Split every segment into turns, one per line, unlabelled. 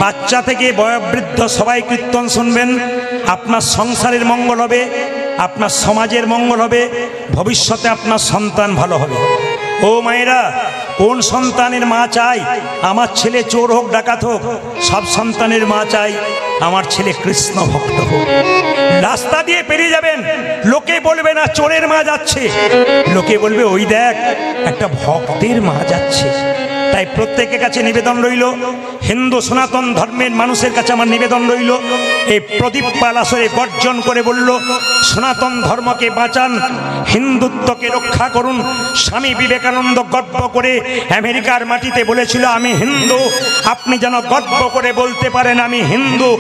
বাচ্চা থেকে বয়োবৃদ্ধ সবাই কীর্তন শুনবেন। আপনার সংসারের মঙ্গল হবে, আপনার সমাজের মঙ্গল হবে, ভবিষ্যতে আপনার সন্তান ভালো হবে। ও মায়েরা, কোন সন্তানের মা চাই আমার ছেলে চোর হোক ডাকাত হোক? সব সন্তানের মা চাই আমার ছেলে কৃষ্ণ ভক্ত হোক। রাস্তা দিয়ে পেরিয়ে যাবেন, লোকে বলবে না চোরের মা যাচ্ছে, লোকে বলবে ওই দেখ একটা ভক্তের মা যাচ্ছে। তাই প্রত্যেকের কাছে নিবেদন রইল, হিন্দু সনাতন ধর্মের মানুষের কাছে আমার নিবেদন রইল, এই প্রদীপ পাল আসরে গর্জন করে বলল, সনাতন ধর্মকে বাঁচান, হিন্দুত্বকে রক্ষা করুন। স্বামী বিবেকানন্দ গর্ব করে আমেরিকার মাটিতে বলেছিল আমি হিন্দু। আপনি যেন গর্ব করে বলতে পারেন আমি হিন্দু।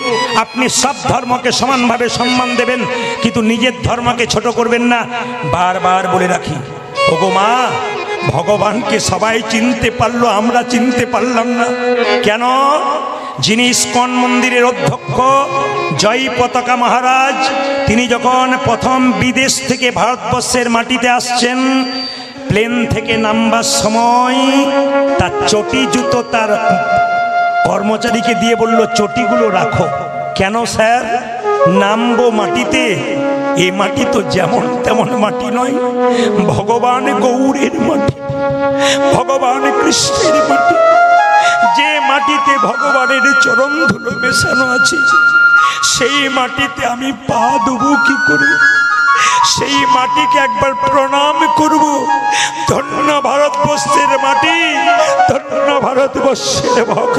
আপনি সব ধর্মকে সমানভাবে সম্মান দেবেন, কিন্তু নিজের ধর্মকে ছোট করবেন না। বারবার বলে রাখি, ওগো মা, ভগবানকে সবাই চিনতে পারলো, আমরা চিনতে পারলাম না কেন? যিনি ইস্কন মন্দিরের অধ্যক্ষ জয় পতাকা মহারাজ, তিনি যখন প্রথম বিদেশ থেকে ভারতবর্ষের মাটিতে আসছেন, প্লেন থেকে নামবার সময় তার চটি জুতো তার কর্মচারীকে দিয়ে বলল চটিগুলো রাখো। কেন স্যার? নামবো মাটিতে, এই মাটি তো যেমন তেমন মাটি নয়, ভগবান গৌরের মাটি, ভগবান কৃষ্ণের মাটি। যে মাটিতে ভগবানের চরণ ধুলো মেশানো আছে, সেই মাটিতে আমি পা দেবো কি করে? সেই মাটিকে একবার প্রণাম করব। ধন্য ভারতবর্ষের মাটি, ধন্য ভারতবর্ষের ভক্ত।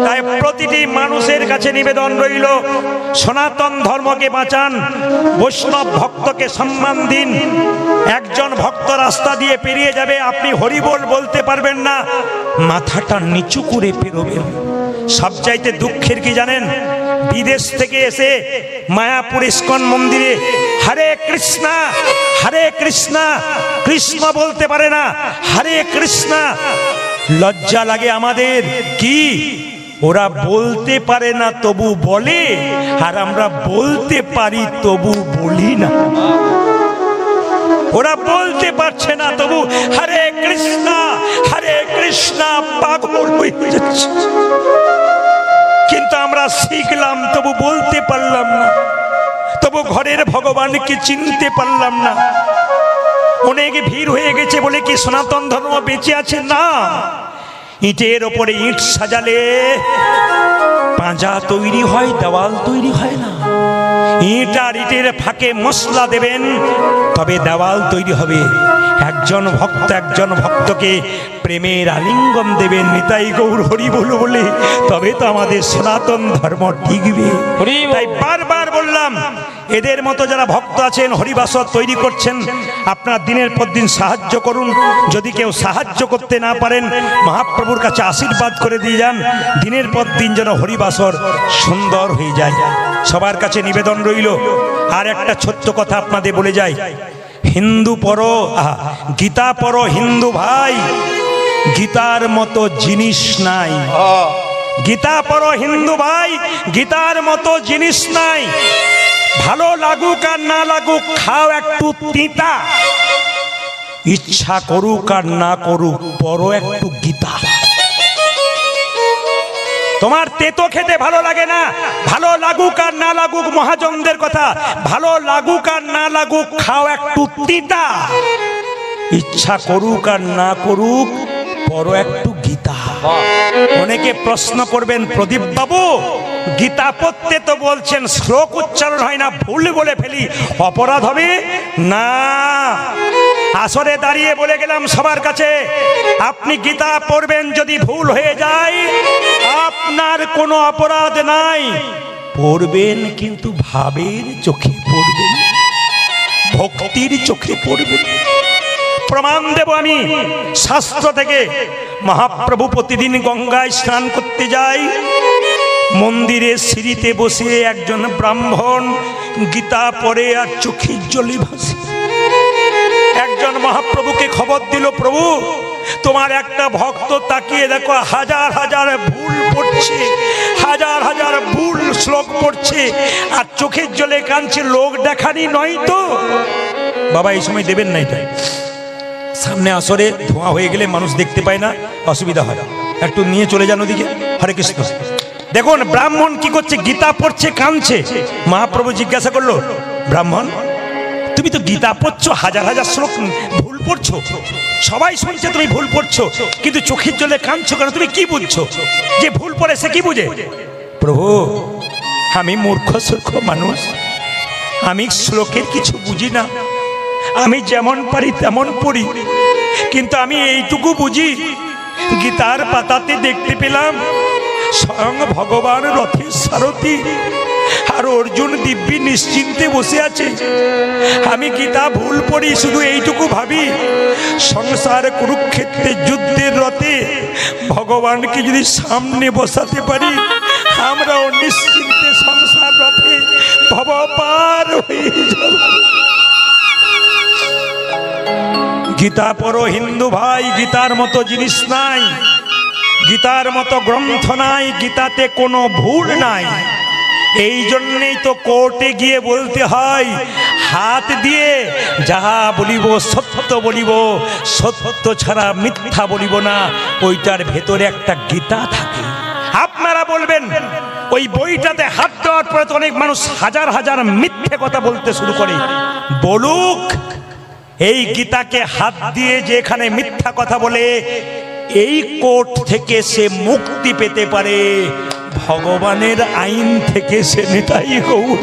তাই প্রতিটি মানুষের কাছে নিবেদন রইল, সনাতন ধর্মকে বাঁচান, বৈষ্ণব ভক্তকে সম্মান দিন। একজন ভক্ত রাস্তা দিয়ে পেরিয়ে যাবে, আপনি হরিবোল বলতে পারবেন না, মাথাটা নিচু করে পেরোবেন। সবচাইতে দুঃখের কি জানেন? বিদেশ থেকে এসে মায়াপুর ইস্কন মন্দিরে হরে কৃষ্ণা হরে কৃষ্ণা, কৃষ্ণ বলতে পারে না, হরে কৃষ্ণা। লজ্জা লাগে আমাদের, কি ওরা বলতে পারে না তবু বলে, আর আমরা বলতে পারি তবু বলি না। ওরা বলতে পারছে না তবু হরে কৃষ্ণা হরে কৃষ্ণা পাগল হয়ে যাচ্ছে। কিন্তু আমরা শিখলাম তবু বলতে পারলাম না, তবু ঘরের ভগবানকে চিনতে পারলাম না। অনেক ভিড় হয়ে গেছে বলে কি সনাতন ধর্ম বেঁচে আছে? না। ইটের ওপরে ইট সাজালে পাঁজা তৈরি হয়, দেওয়াল তৈরি হয় না। ইট আর ইটের ফাঁকে মশলা দেবেন, তবে দেওয়াল তৈরি হবে। একজন ভক্তকে প্রেমের আলিঙ্গন দেবেন, নিতাই গৌর হরি বল বলে, তবে তো আমাদের সনাতন ধর্ম টিকবে। তাই বারবার বললাম, এদের মতো যারা ভক্ত আছেন হরিবাসর তৈরি করছেন, আপনারা দিনের পর দিন সাহায্য করুন। যদি কেউ সাহায্য করতে না পারেন, মহাপ্রভুর কাছে আশীর্বাদ করে দিয়ে যান, দিনের পর দিন যেন হরিবাসর সুন্দর হয়ে যায়। সবার কাছে নিবেদন রইল। আর একটা ছোট্ট কথা আপনাদের বলে যাই, হিন্দু পড়ো, গীতা পড়ো হিন্দু ভাই, গীতার মতো জিনিস নাই। গীতা পড়ো হিন্দু ভাই, গীতার মতো জিনিস নাই। ভালো লাগুক আর না লাগুক, খাও একটু তিতা, ইচ্ছা করুক আর না করুক, পড়ো একটু গীতা। তোমার তেতো খেতে ভালো লাগে না, ভালো লাগুক আর না লাগুক, মহাজনদের কথা, ভালো লাগুক আর না লাগুক, খাও একটু তিতা, ইচ্ছা করুক আর না করুক, পড়ো একটু গীতা। অনেকে প্রশ্ন করবেন, প্রদীপ বাবু গীতা পড়তে তো বলছেন, শ্লোক উচ্চারণ হয় না, ভুল বলে ফেলি, অপরাধ হবে না? আসরে দাঁড়িয়ে বলে গেলাম সবার কাছে, আপনি গীতা পড়বেন, যদি ভুল হয়ে যায় আপনার কোনো অপরাধ নাই। পড়বেন কিন্তু ভাবের চোখে পড়বেন, ভক্তির চোখে পড়বেন। প্রমাণ দেব আমি শাস্ত্র থেকে। মহাপ্রভু প্রতিদিন গঙ্গায় স্নান করতে যায়, মন্দিরে সিঁড়িতে বসে একজন ব্রাহ্মণ গীতা পড়ে আর চোখের জলে ভাসে। একজন মহাপ্রভুকে খবর দিল, প্রভু তোমার একটা ভক্ত তাকিয়ে দেখো হাজার হাজার ভুল পড়ছে, হাজার হাজার ভুল শ্লোক পড়ছে আর চোখের জলে কাঁদছে, লোক দেখানি নয় তো? বাবা এই সময় দেবেন না, এটা সামনে আসরে ধোঁয়া হয়ে গেলে মানুষ দেখতে পায় না, অসুবিধা হয়। একটু নিয়ে চলে যান ওদিকে। হরে কৃষ্ণ। দেখুন ব্রাহ্মণ কি করছে, গীতা পড়ছে, কাঁদছে। মহাপ্রভু জিজ্ঞাসা করলো, ব্রাহ্মণ তুমি তো গীতা পড়ছো, হাজার হাজার শ্লোক ভুল পড়ছো, সবাই শুনছে তুমি ভুল পড়ছো, কিন্তু চোখের জলে কাঁদছো কেন? তুমি কি বুঝছো? যে ভুল পড়ে সে কি বুঝে? প্রভু আমি মূর্খ সূর্খ মানুষ, আমি শ্লোকের কিছু বুঝি না, আমি যেমন পারি তেমন পড়ি, কিন্তু আমি এইটুকু বুঝি গীতার পাতাতে দেখতে পেলাম স্বয়ং ভগবান রথের সারথি আর অর্জুন দিব্যি নিশ্চিন্তে বসে আছে। আমি গীতা ভুল পড়ি, শুধু এইটুকু ভাবি সংসার কুরুক্ষেত্রে যুদ্ধের রথে ভগবানকে যদি সামনে বসাতে পারি, আমরাও নিশ্চিন্তে সংসার রথে ভব পার হয়ে যাব। গীতা পড়ো হিন্দু ভাই, গীতার মতো জিনিস নাই, গীতার মতো গ্রন্থ নাই, গীতাতে কোনো ভুল নাই। এই জন্যেই তো কোর্টে গিয়ে বলতে হয় হাত দিয়ে যাহা বলিব সত্য বলিব, সত্য ছাড়া মিথ্যা বলিব না। ওইটার ভেতরে একটা গীতা থাকে। আপনারা বলবেন ওই বইটাতে হাত দেওয়ার পরে তো অনেক মানুষ হাজার হাজার মিথ্যে কথা বলতে শুরু করে। বলুক, এই গীতাকে হাত দিয়ে যে এখানে মিথ্যা কথা বলে এই কোর্ট থেকে সে মুক্তি পেতে পারে, ভগবানের আইন থেকে সে নিতাই গৌর।